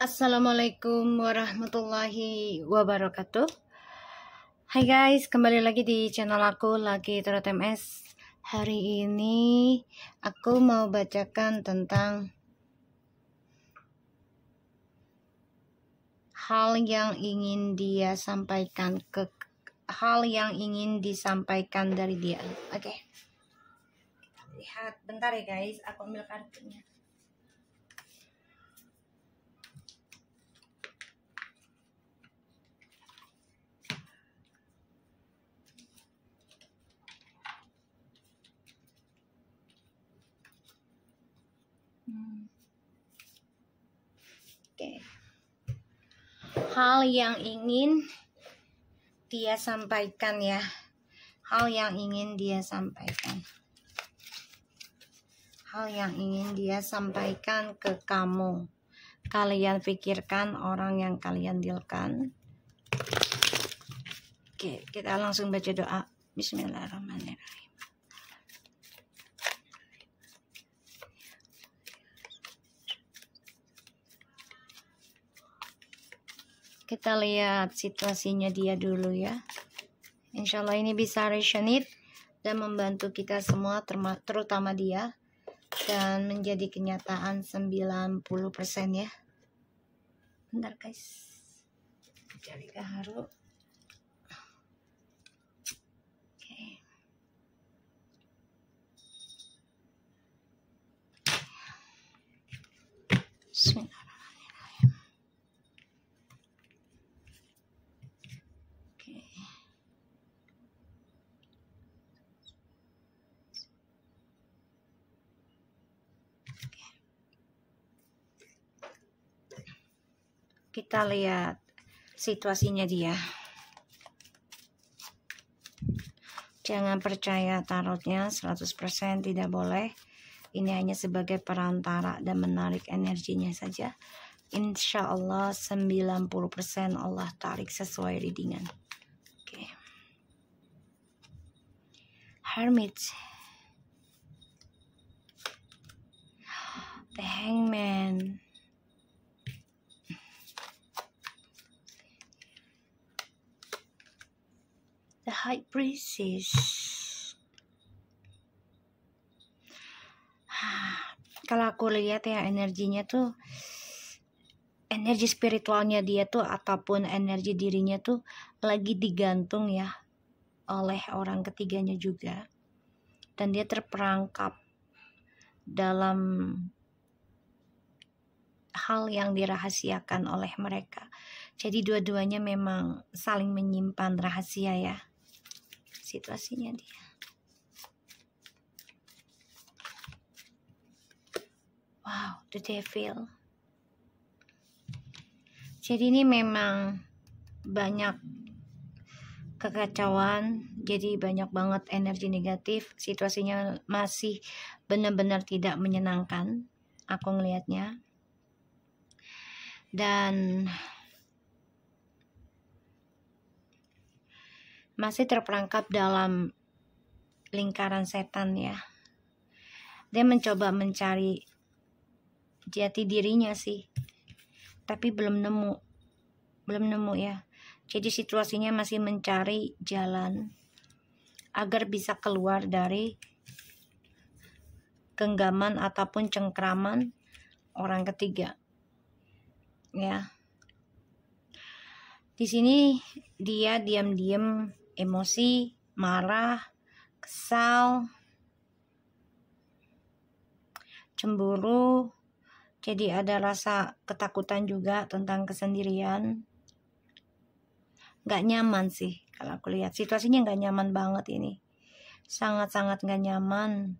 Assalamualaikum warahmatullahi wabarakatuh. Hai guys, kembali lagi di channel aku Lucky Tarot MS. Hari ini aku mau bacakan tentang hal yang ingin dia sampaikan disampaikan dari dia. Oke. Kita lihat bentar ya guys, aku ambil kartunya. Oke. Hal yang ingin dia sampaikan ya. Hal yang ingin dia sampaikan. Hal yang ingin dia sampaikan ke kamu. Kalian pikirkan orang yang kalian dealkan. Oke, kita langsung baca doa. Bismillahirrahmanirrahim. Kita lihat situasinya dia dulu ya. Insya Allah ini bisa resonate dan membantu kita semua, terutama dia, dan menjadi kenyataan 90% ya. Bentar guys, cari gaharu. Oke. Bismillah. Kita lihat situasinya dia. Jangan percaya tarotnya 100%, tidak boleh. Ini hanya sebagai perantara dan menarik energinya saja. Insya Allah 90% Allah tarik sesuai readingan. Oke. Hermit. The Hangman. The High Priestess. Kalau aku lihat ya, energinya tuh, energi spiritualnya dia tuh ataupun energi dirinya tuh lagi digantung ya oleh orang ketiganya juga. Dan dia terperangkap dalam hal yang dirahasiakan oleh mereka. Jadi dua-duanya memang saling menyimpan rahasia ya. Situasinya dia. Wow, the devil. Jadi ini memang banyak kekacauan, jadi banyak banget energi negatif. Situasinya masih benar-benar tidak menyenangkan, aku ngelihatnya. Dan masih terperangkap dalam lingkaran setan ya. Dia mencoba mencari jati dirinya sih, tapi belum nemu ya. Jadi situasinya masih mencari jalan agar bisa keluar dari genggaman ataupun cengkraman orang ketiga ya. Di sini dia diam-diam emosi, marah, kesal, cemburu. Jadi ada rasa ketakutan juga tentang kesendirian. Gak nyaman sih kalau aku lihat. Situasinya gak nyaman banget ini. Sangat-sangat gak nyaman.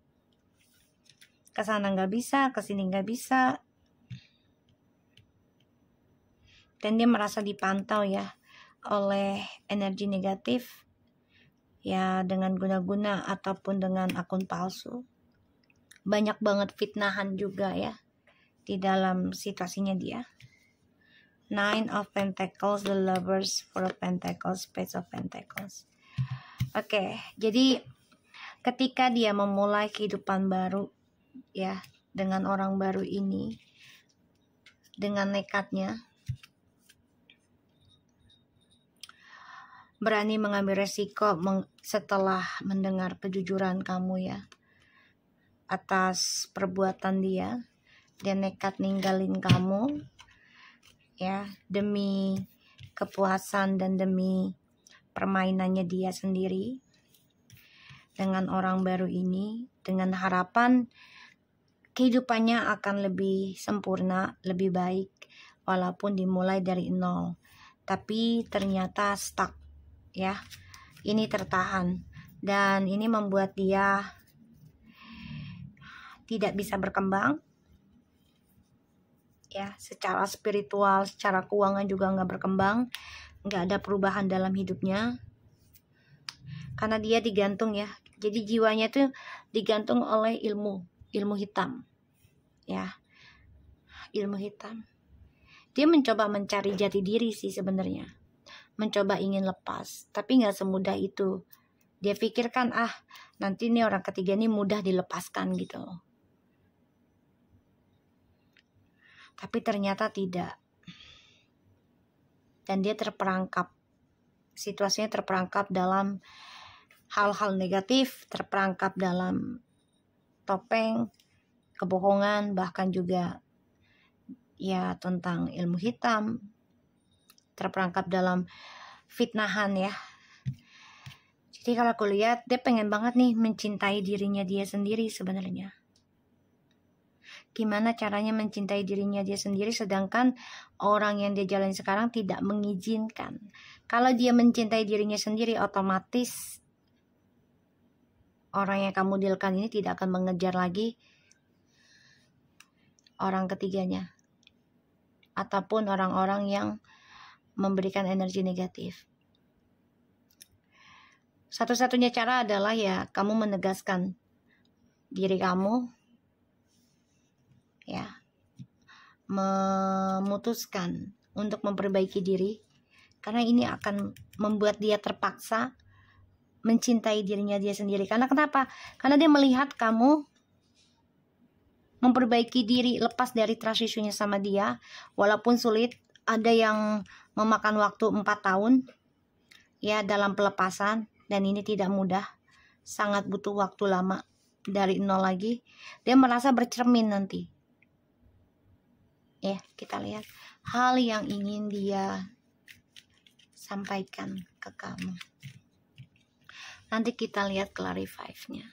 Kesana gak bisa, kesini gak bisa. Dan dia merasa dipantau ya oleh energi negatif ya, dengan guna-guna ataupun dengan akun palsu. Banyak banget fitnahan juga ya di dalam situasinya dia. Nine of Pentacles, the Lovers, Four of Pentacles, Page of Pentacles. Oke, jadi ketika dia memulai kehidupan baru ya dengan orang baru ini, dengan nekatnya, berani mengambil resiko setelah mendengar kejujuran kamu ya atas perbuatan dia. Dia nekat ninggalin kamu ya demi kepuasan dan demi permainannya dia sendiri dengan orang baru ini, dengan harapan kehidupannya akan lebih sempurna, lebih baik walaupun dimulai dari nol. Tapi ternyata stuck ya. Ini tertahan dan ini membuat dia tidak bisa berkembang ya, secara spiritual, secara keuangan juga nggak berkembang, nggak ada perubahan dalam hidupnya karena dia digantung ya. Jadi jiwanya tuh digantung oleh ilmu hitam ya, ilmu hitam. Dia mencoba mencari jati diri sih sebenarnya, mencoba ingin lepas, tapi nggak semudah itu. Dia pikirkan nanti nih orang ketiga ini mudah dilepaskan gitu. Tapi ternyata tidak. Dan dia terperangkap. Situasinya terperangkap dalam hal-hal negatif, terperangkap dalam topeng, kebohongan, bahkan juga ya tentang ilmu hitam, terperangkap dalam fitnahan ya. Jadi kalau aku lihat dia pengen banget nih mencintai dirinya dia sendiri sebenarnya. Gimana caranya mencintai dirinya dia sendiri sedangkan orang yang dia jalani sekarang tidak mengizinkan. Kalau dia mencintai dirinya sendiri, otomatis orang yang kamu dealkan ini tidak akan mengejar lagi orang ketiganya ataupun orang-orang yang memberikan energi negatif. Satu-satunya cara adalah ya kamu menegaskan diri kamu ya, memutuskan untuk memperbaiki diri, karena ini akan membuat dia terpaksa mencintai dirinya dia sendiri. Karena kenapa? Karena dia melihat kamu memperbaiki diri lepas dari trust issue-nya sama dia, walaupun sulit. Ada yang memakan waktu 4 tahun ya dalam pelepasan, dan ini tidak mudah, sangat butuh waktu lama dari nol lagi. Dia merasa bercermin nanti. Ya, kita lihat hal yang ingin dia sampaikan ke kamu. Nanti kita lihat clarify-nya.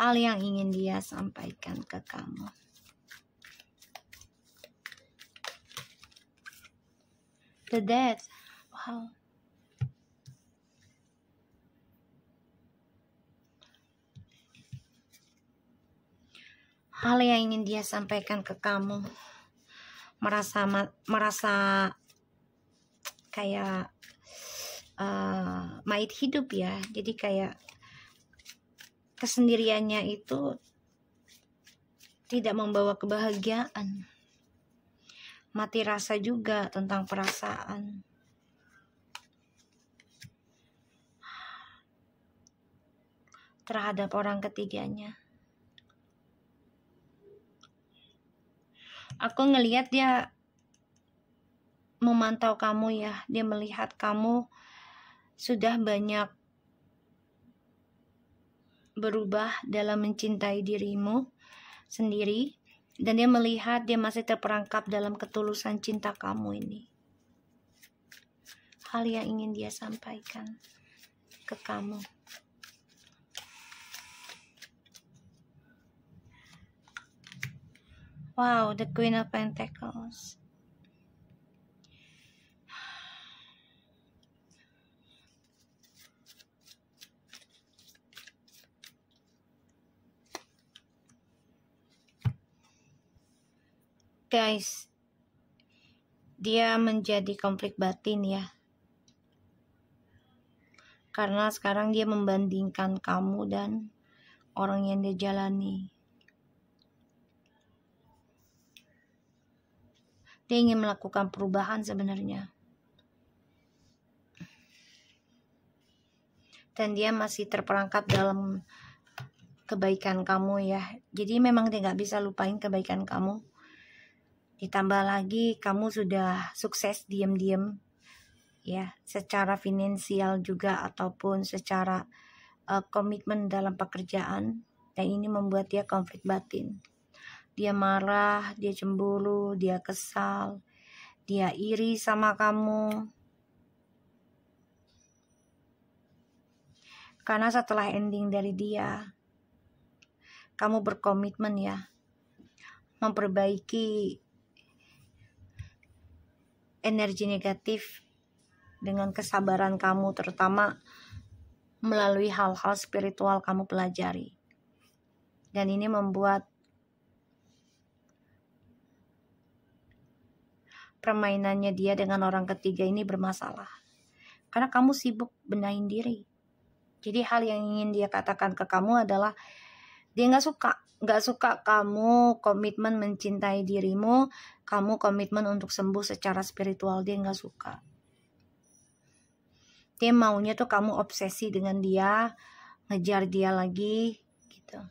Hal yang ingin dia sampaikan ke kamu. The Death. Wow. Hal yang ingin dia sampaikan ke kamu. Merasa kayak mayat hidup ya. Jadi kayak kesendiriannya itu tidak membawa kebahagiaan. Mati rasa juga tentang perasaan. Terhadap orang ketiganya. Aku ngelihat dia memantau kamu ya. Dia melihat kamu sudah banyak berubah dalam mencintai dirimu sendiri. Dan dia melihat dia masih terperangkap dalam ketulusan cinta kamu ini. Hal yang ingin dia sampaikan ke kamu. Wow, the Queen of Pentacles. Guys, dia menjadi konflik batin ya. Karena sekarang dia membandingkan kamu dan orang yang dia jalani. Dia ingin melakukan perubahan sebenarnya. Dan dia masih terperangkap dalam kebaikan kamu ya. Jadi memang dia gak bisa lupain kebaikan kamu. Ditambah lagi kamu sudah sukses diam-diam ya, secara finansial juga ataupun secara komitmen dalam pekerjaan, dan ini membuat dia konflik batin. Dia marah, dia cemburu, dia kesal, dia iri sama kamu. Karena setelah ending dari dia, kamu berkomitmen ya, memperbaiki energi negatif dengan kesabaran kamu, terutama melalui hal-hal spiritual kamu pelajari. Dan ini membuat permainannya dia dengan orang ketiga ini bermasalah. Karena kamu sibuk benahin diri. Jadi hal yang ingin dia katakan ke kamu adalah dia nggak suka kamu komitmen mencintai dirimu, kamu komitmen untuk sembuh secara spiritual. Dia nggak suka. Dia maunya tuh kamu obsesi dengan dia, ngejar dia lagi gitu.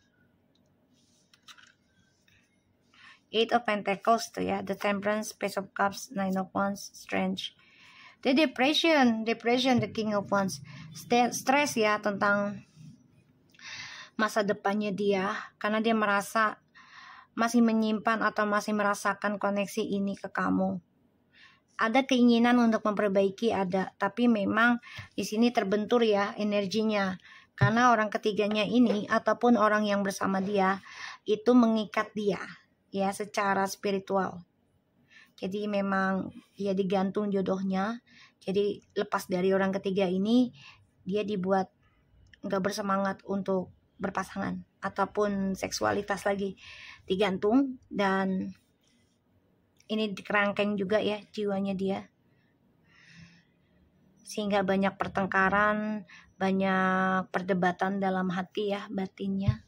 Eight of Pentacles tuh ya, the Temperance, Page of Cups, Nine of Wands, Strange. The depression, the King of Wands. Stres ya tentang masa depannya dia, karena dia merasa masih menyimpan atau masih merasakan koneksi ini ke kamu. Ada keinginan untuk memperbaiki, ada, tapi memang di sini terbentur ya energinya, karena orang ketiganya ini ataupun orang yang bersama dia itu mengikat dia ya secara spiritual. Jadi memang ya digantung jodohnya. Jadi lepas dari orang ketiga ini, dia dibuat nggak bersemangat untuk berpasangan ataupun seksualitas lagi, digantung. Dan ini dikerangkeng juga ya jiwanya dia, sehingga banyak pertengkaran, banyak perdebatan dalam hati ya, batinnya.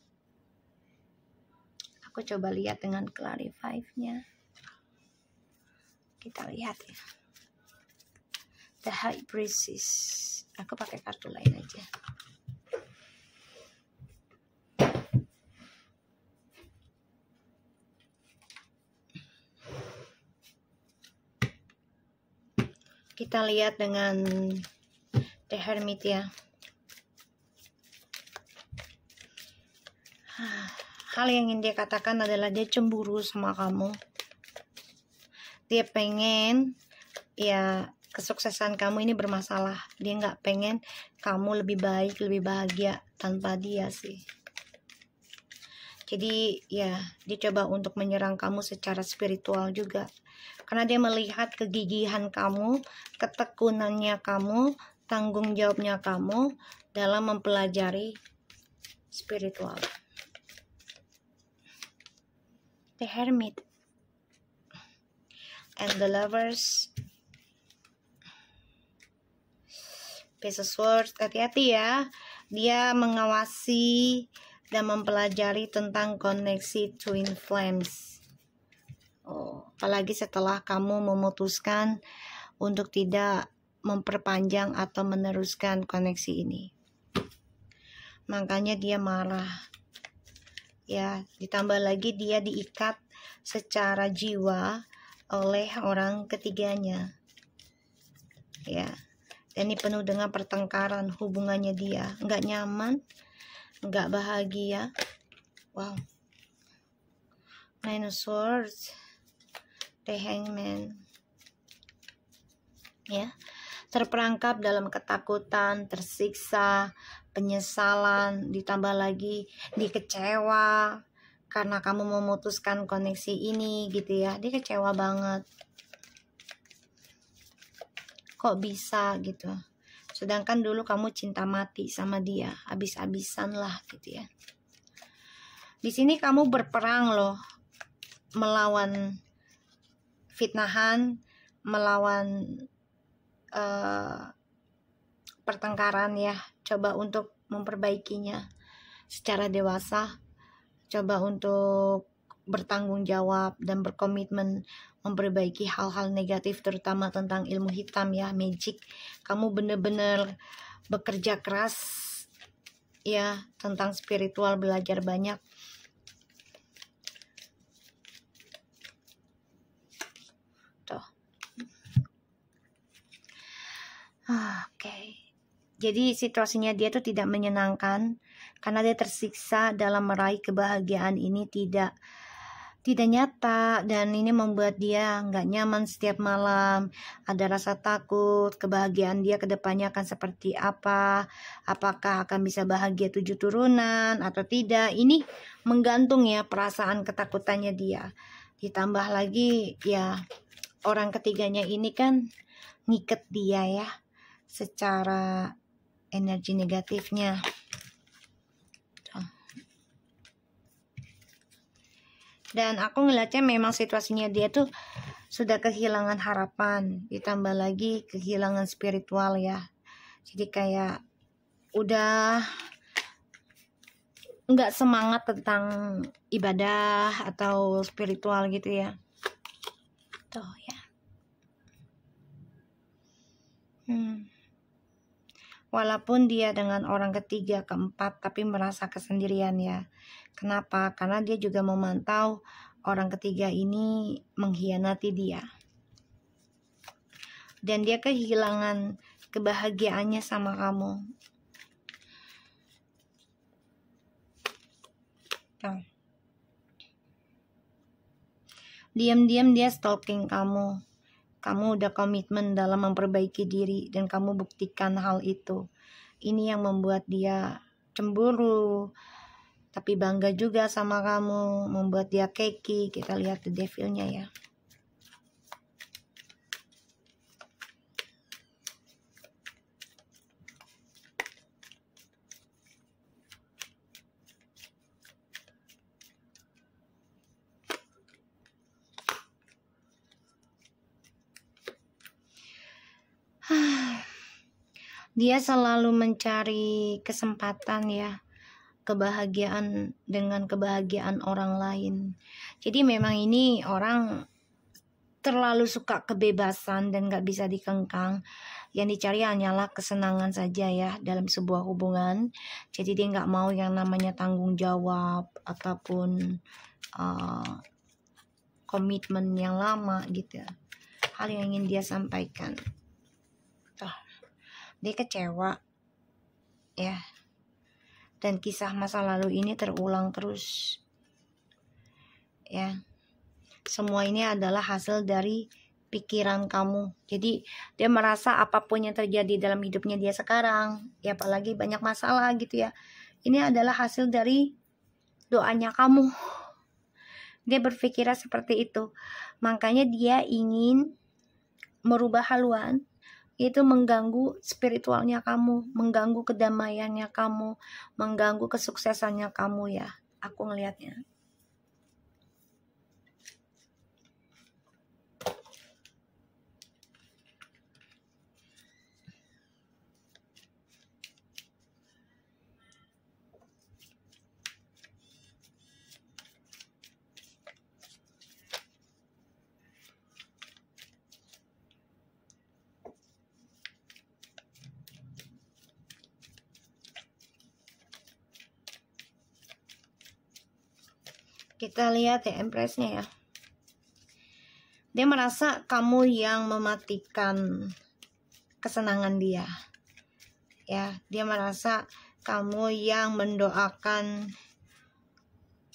Aku coba lihat dengan clarify-nya. Kita lihat ya, the High Priestess. Aku pakai kartu lain aja. Kita lihat dengan the Hermit ya. Hal yang ingin dia katakan adalah dia cemburu sama kamu. Dia pengen ya kesuksesan kamu ini bermasalah. Dia nggak pengen kamu lebih baik, lebih bahagia tanpa dia sih. Jadi ya dia coba untuk menyerang kamu secara spiritual juga. Karena dia melihat kegigihan kamu, ketekunannya kamu, tanggung jawabnya kamu dalam mempelajari spiritual. The Hermit and the Lovers, Page of Swords. Hati-hati ya, dia mengawasi dan mempelajari tentang koneksi twin flames. Apalagi setelah kamu memutuskan untuk tidak memperpanjang atau meneruskan koneksi ini, makanya dia marah ya. Ditambah lagi dia diikat secara jiwa oleh orang ketiganya ya, dan ini penuh dengan pertengkaran. Hubungannya dia nggak nyaman, nggak bahagia. Wow. Nine of Swords, the Hangman ya, terperangkap dalam ketakutan, tersiksa, penyesalan, ditambah lagi dikecewa karena kamu memutuskan koneksi ini gitu ya. Dia kecewa banget, kok bisa gitu, sedangkan dulu kamu cinta mati sama dia, habis-habisan lah gitu ya. Di sini kamu berperang loh, melawan fitnahan, melawan pertengkaran ya. Coba untuk memperbaikinya secara dewasa, coba untuk bertanggung jawab dan berkomitmen memperbaiki hal-hal negatif, terutama tentang ilmu hitam ya, magic. Kamu bener-bener bekerja keras ya tentang spiritual, belajar banyak. Oke. Jadi situasinya dia tuh tidak menyenangkan karena dia tersiksa dalam meraih kebahagiaan ini tidak nyata, dan ini membuat dia nggak nyaman setiap malam. Ada rasa takut kebahagiaan dia kedepannya akan seperti apa, apakah akan bisa bahagia 7 turunan atau tidak. Ini menggantung ya perasaan ketakutannya dia. Ditambah lagi ya orang ketiganya ini kan ngiket dia ya secara energi negatifnya. Dan aku ngeliatnya memang situasinya dia tuh sudah kehilangan harapan, ditambah lagi kehilangan spiritual ya. Jadi kayak udah nggak semangat tentang ibadah atau spiritual gitu ya. Tuh ya. Walaupun dia dengan orang ketiga, keempat, tapi merasa kesendirian ya. Kenapa? Karena dia juga memantau orang ketiga ini mengkhianati dia. Dan dia kehilangan kebahagiaannya sama kamu. Diam-diam dia stalking kamu. Kamu udah komitmen dalam memperbaiki diri dan kamu buktikan hal itu. Ini yang membuat dia cemburu, tapi bangga juga sama kamu, membuat dia keki. Kita lihat the devilnya ya. Dia selalu mencari kesempatan ya, kebahagiaan dengan kebahagiaan orang lain. Jadi memang ini orang terlalu suka kebebasan dan gak bisa dikengkang. Yang dicari hanyalah kesenangan saja ya dalam sebuah hubungan. Jadi dia gak mau yang namanya tanggung jawab ataupun komitmen yang lama gitu. Hal yang ingin dia sampaikan. Dia kecewa ya, dan kisah masa lalu ini terulang terus ya. Semua ini adalah hasil dari pikiran kamu. Jadi dia merasa apapun yang terjadi dalam hidupnya dia sekarang, ya apalagi banyak masalah gitu ya, ini adalah hasil dari doanya kamu. Dia berpikirnya seperti itu. Makanya dia ingin merubah haluan, itu mengganggu spiritualnya kamu, mengganggu kedamaiannya kamu, mengganggu kesuksesannya kamu ya. Aku ngelihatnya. Kita lihat ya Empressnya ya. Dia merasa kamu yang mematikan kesenangan dia. Ya, dia merasa kamu yang mendoakan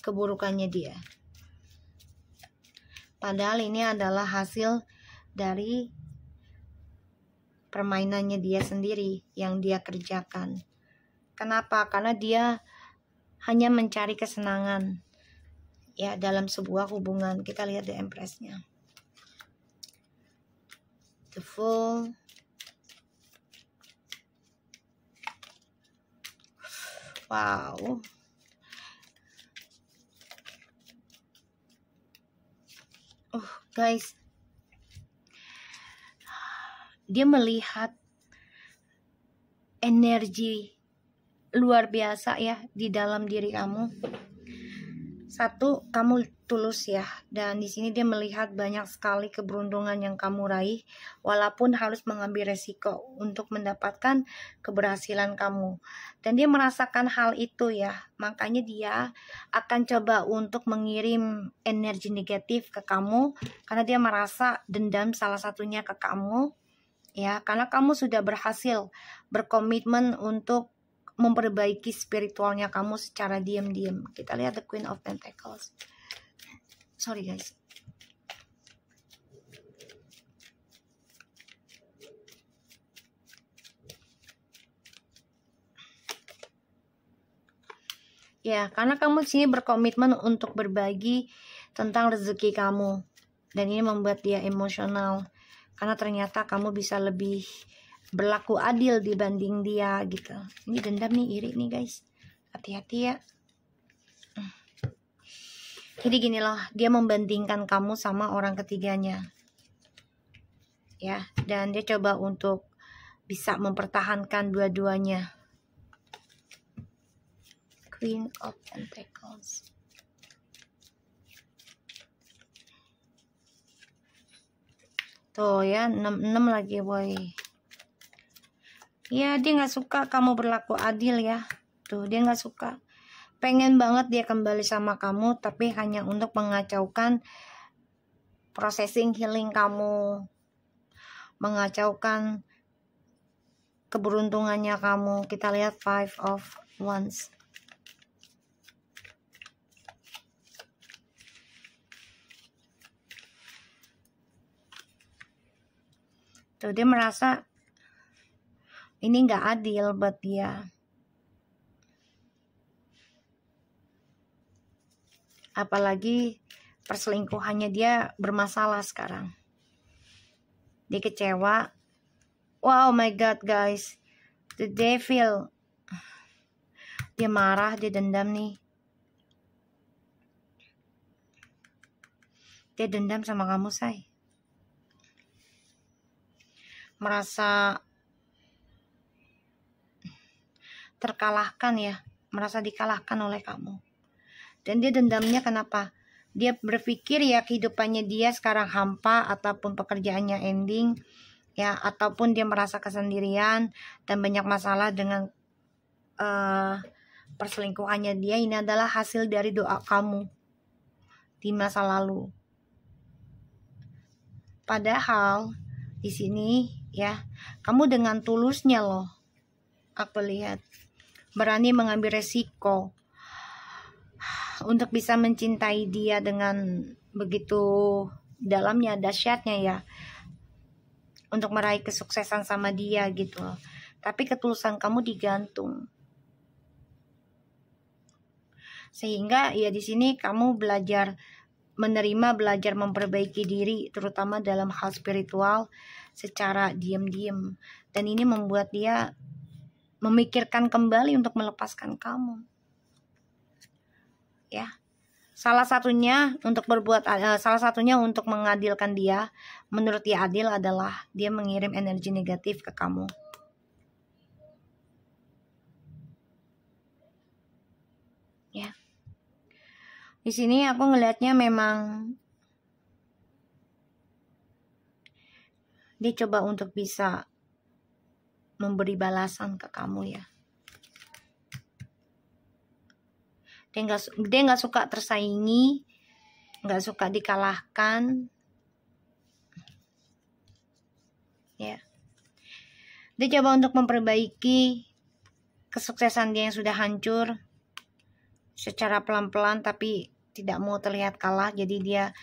keburukannya dia. Padahal ini adalah hasil dari permainannya dia sendiri yang dia kerjakan. Kenapa? Karena dia hanya mencari kesenangan ya dalam sebuah hubungan. Kita lihat the Empressnya. The Fool. Wow. Guys, dia melihat energi luar biasa ya di dalam diri kamu. Satu, kamu tulus ya, dan di sini dia melihat banyak sekali keberuntungan yang kamu raih, walaupun harus mengambil resiko untuk mendapatkan keberhasilan kamu. Dan dia merasakan hal itu ya, makanya dia akan coba untuk mengirim energi negatif ke kamu, karena dia merasa dendam salah satunya ke kamu Ya, karena kamu sudah berhasil berkomitmen untuk memperbaiki spiritualnya kamu secara diam-diam. Kita lihat the Queen of Pentacles. Sorry guys. Ya, karena kamu sini berkomitmen untuk berbagi tentang rezeki kamu. Dan ini membuat dia emosional. Karena ternyata kamu bisa lebih berlaku adil dibanding dia gitu. Ini dendam nih, iri nih guys. Hati-hati ya. Jadi gini loh, dia membandingkan kamu sama orang ketiganya. Ya, dan dia coba untuk bisa mempertahankan dua-duanya. Queen of Pentacles. Tuh ya, 6 lagi boy. Ya, dia gak suka kamu berlaku adil ya. Tuh, dia gak suka. Pengen banget dia kembali sama kamu, tapi hanya untuk mengacaukan processing healing kamu. Mengacaukan keberuntungannya kamu. Kita lihat 5 of Wands. Tuh, dia merasa ini gak adil buat dia. Apalagi perselingkuhannya dia bermasalah sekarang. Dia kecewa. Wow, my God guys. The devil. Dia marah, dia dendam nih. Dia dendam sama kamu, say. Merasa terkalahkan ya. Merasa dikalahkan oleh kamu. Dan dia dendamnya kenapa? Dia berpikir ya kehidupannya dia sekarang hampa ataupun pekerjaannya ending. Ya, ataupun dia merasa kesendirian dan banyak masalah dengan perselingkuhannya dia. Ini adalah hasil dari doa kamu di masa lalu. Padahal di sini ya, kamu dengan tulusnya loh, aku lihat berani mengambil resiko untuk bisa mencintai dia dengan begitu dalamnya, dahsyatnya ya, untuk meraih kesuksesan sama dia gitu. Tapi ketulusan kamu digantung. Sehingga ya di sini kamu belajar menerima, belajar memperbaiki diri, terutama dalam hal spiritual secara diam-diam. Dan ini membuat dia memikirkan kembali untuk melepaskan kamu. Ya. Salah satunya untuk mengadilkan dia, menurut dia adil adalah dia mengirim energi negatif ke kamu. Ya. Di sini aku ngelihatnya memang dia coba untuk bisa memberi balasan ke kamu ya. Dia nggak suka tersaingi, nggak suka dikalahkan. Ya. Dia coba untuk memperbaiki kesuksesan dia yang sudah hancur secara pelan-pelan, tapi tidak mau terlihat kalah. Jadi dia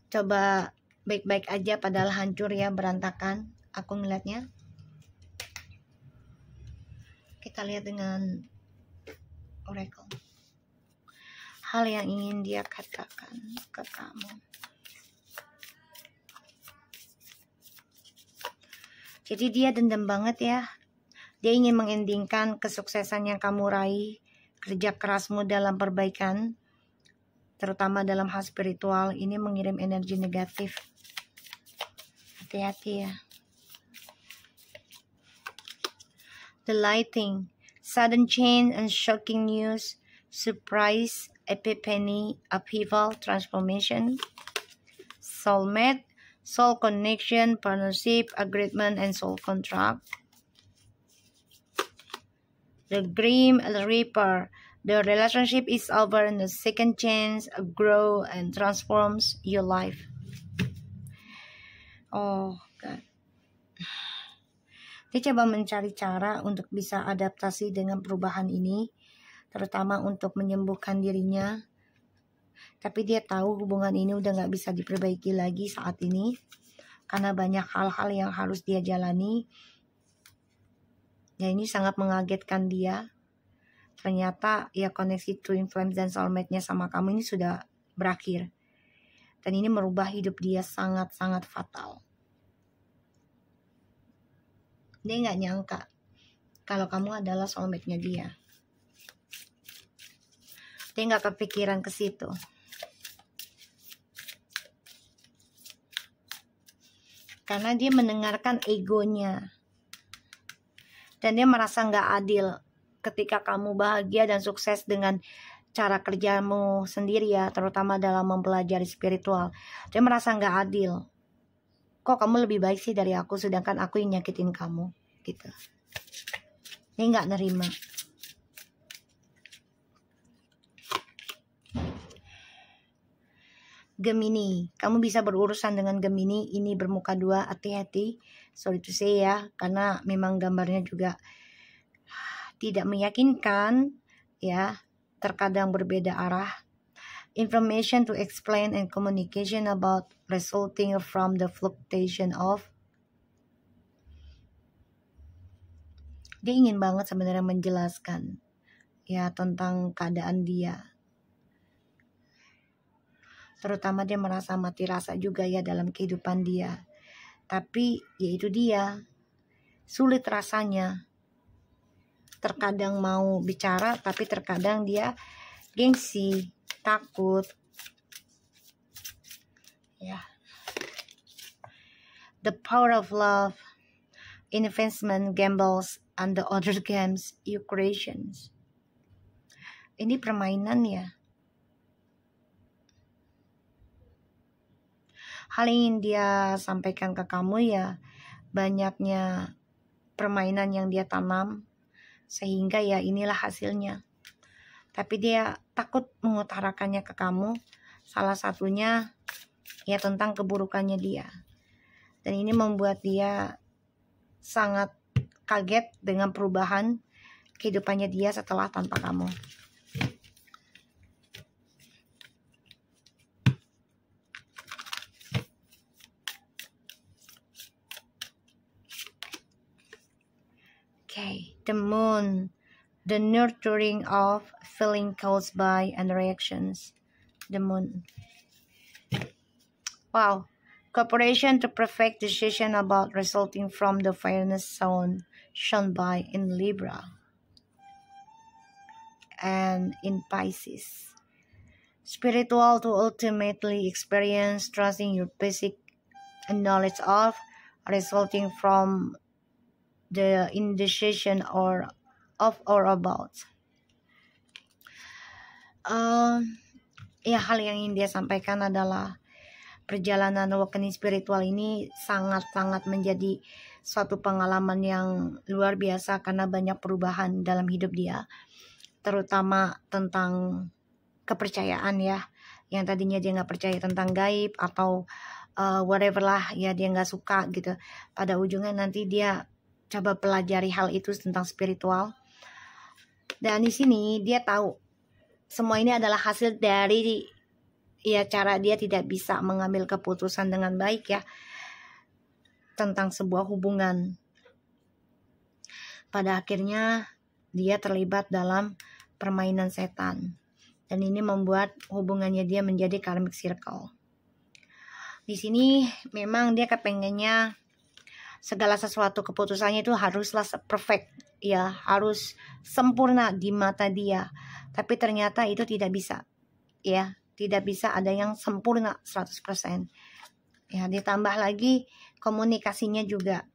coba baik-baik aja padahal hancur ya, berantakan. Aku melihatnya. Kita lihat dengan Oracle. Hal yang ingin dia katakan ke kamu. Jadi dia dendam banget ya. Dia ingin mengendingkan kesuksesan yang kamu raih, kerja kerasmu dalam perbaikan, terutama dalam hal spiritual. Ini mengirim energi negatif. Hati-hati ya. The lighting, sudden change and shocking news, surprise, epiphany, upheaval, transformation, soulmate, soul connection, partnership, agreement, and soul contract. The Grim Reaper, the relationship is over and the second chance grow and transforms your life. Oh God. Dia coba mencari cara untuk bisa adaptasi dengan perubahan ini, terutama untuk menyembuhkan dirinya. Tapi dia tahu hubungan ini udah gak bisa diperbaiki lagi saat ini, karena banyak hal-hal yang harus dia jalani. Dan ini sangat mengagetkan dia. Ternyata ya koneksi twin flames dan soulmate-nya sama kamu ini sudah berakhir. Dan ini merubah hidup dia sangat-sangat fatal. Dia gak nyangka kalau kamu adalah soulmate-nya dia. Dia gak kepikiran ke situ. Karena dia mendengarkan egonya. Dan dia merasa gak adil ketika kamu bahagia dan sukses dengan cara kerjamu sendiri ya, terutama dalam mempelajari spiritual. Dia merasa gak adil. Kok kamu lebih baik sih dari aku, sedangkan aku yang nyakitin kamu gitu. Dia gak nerima. Gemini, kamu bisa berurusan dengan Gemini. Ini bermuka dua, hati-hati. Sorry to say ya, karena memang gambarnya juga tidak meyakinkan ya, terkadang berbeda arah. Information to explain and communication about resulting from the fluctuation of. Dia ingin banget sebenarnya menjelaskan ya tentang keadaan dia. Terutama dia merasa mati rasa juga ya dalam kehidupan dia. Tapi yaitu dia, sulit rasanya. Terkadang mau bicara tapi terkadang dia gengsi, takut. Ya. The power of love, investment, gambles, and the other games you creations. Ini permainan ya. Hal yang dia sampaikan ke kamu ya, banyaknya permainan yang dia tanam, sehingga ya inilah hasilnya. Tapi dia takut mengutarakannya ke kamu, salah satunya ya tentang keburukannya dia. Dan ini membuat dia sangat kaget dengan perubahan kehidupannya dia setelah tanpa kamu. Okay, the moon, the nurturing of feeling caused by and reactions. The moon. Wow, cooperation to perfect decision about resulting from the fairness zone shown by in Libra and in Pisces. Spiritual to ultimately experience trusting your basic knowledge of resulting from the indecision or of or about. Ya hal yang ingin dia sampaikan adalah perjalanan awakening spiritual ini sangat-sangat menjadi suatu pengalaman yang luar biasa karena banyak perubahan dalam hidup dia, terutama tentang kepercayaan ya, yang tadinya dia nggak percaya tentang gaib atau whatever lah ya, dia nggak suka gitu. Pada ujungnya nanti dia coba pelajari hal itu tentang spiritual, dan di sini dia tahu semua ini adalah hasil dari ya cara dia tidak bisa mengambil keputusan dengan baik ya tentang sebuah hubungan. Pada akhirnya dia terlibat dalam permainan setan, dan ini membuat hubungannya dia menjadi karmic circle. Di sini memang dia kepengennya segala sesuatu keputusannya itu haruslah perfect ya, harus sempurna di mata dia. Tapi ternyata itu tidak bisa ya, tidak bisa ada yang sempurna 100%. Ya, ditambah lagi komunikasinya juga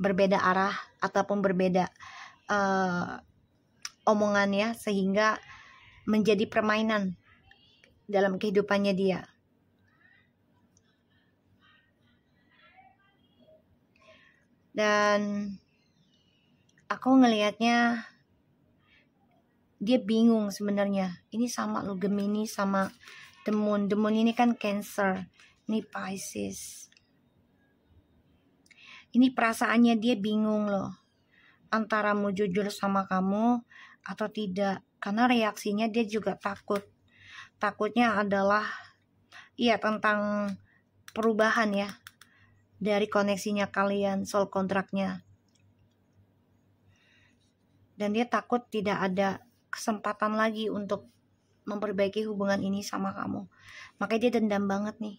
berbeda arah ataupun berbeda omongannya, sehingga menjadi permainan dalam kehidupannya dia. Dan aku ngelihatnya dia bingung sebenarnya. Ini sama lo, Gemini sama The Moon. The Moon ini kan Cancer, ini Pisces. Ini perasaannya dia bingung loh, antara mau jujur sama kamu atau tidak. Karena reaksinya dia juga takut. Takutnya adalah tentang perubahan ya dari koneksinya kalian, soal kontraknya. Dan dia takut tidak ada kesempatan lagi untuk memperbaiki hubungan ini sama kamu. Makanya dia dendam banget nih.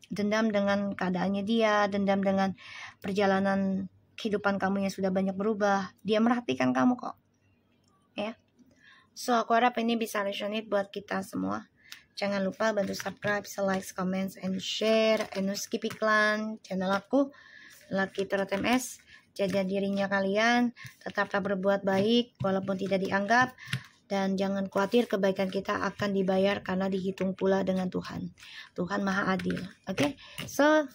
Dendam dengan keadaannya dia, dendam dengan perjalanan kehidupan kamu yang sudah banyak berubah. Dia merhatikan kamu kok. Ya. So, aku harap ini bisa resonate buat kita semua. Jangan lupa bantu subscribe, like, comments, and share. And no skip iklan channel aku, Lucky Tarot MS. Jaga dirinya kalian, tetaplah berbuat baik walaupun tidak dianggap. Dan jangan khawatir, kebaikan kita akan dibayar karena dihitung pula dengan Tuhan. Tuhan Maha Adil. Oke? So,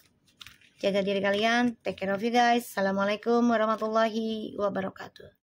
jaga diri kalian. Take care of you guys. Assalamualaikum warahmatullahi wabarakatuh.